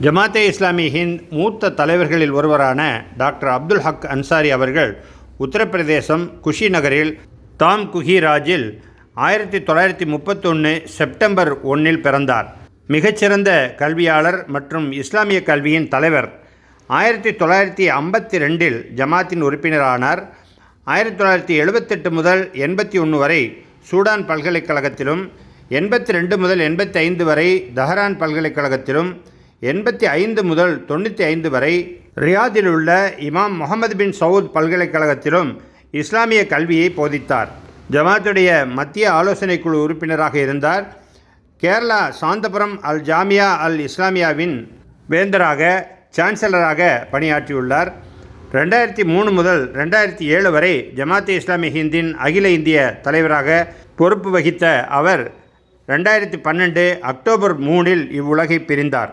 ஜமாத்தே இஸ்லாமி ஹிந்த் மூத்த தலைவர்களில் ஒருவரான டாக்டர் அப்துல் ஹக் அன்சாரி அவர்கள் உத்தரப்பிரதேசம் குஷி நகரில் தாம் குஹிராஜில் 1931 செப்டம்பர் 1 பிறந்தார். மிகச்சிறந்த கல்வியாளர் மற்றும் இஸ்லாமிய கல்வியின் தலைவர். 1952 ஜமாத்தின் உறுப்பினரானார். 1978 முதல் 81 வரை சூடான் பல்கலைக்கழகத்திலும், 82 முதல் 85 வரை தஹரான் பல்கலைக்கழகத்திலும், 85 முதல் 95 வரை ரியாதில் உள்ள இமாம் முகமது பின் சவுத் பல்கலைக்கழகத்திலும் இஸ்லாமிய கல்வியை போதித்தார். ஜமாத்துடைய மத்திய ஆலோசனை குழு உறுப்பினராக இருந்தார். கேரளா சாந்தபுரம் அல் ஜாமியா அல் இஸ்லாமியாவின் வேந்தராக, சான்சலராக பணியாற்றியுள்ளார். 2003 முதல் 2007 வரை ஜமாத்தே இஸ்லாமி ஹிந்தின் அகில இந்திய தலைவராக பொறுப்பு வகித்த அவர் 2012 அக்டோபர் 3 இவ்வுலகை பிரிந்தார்.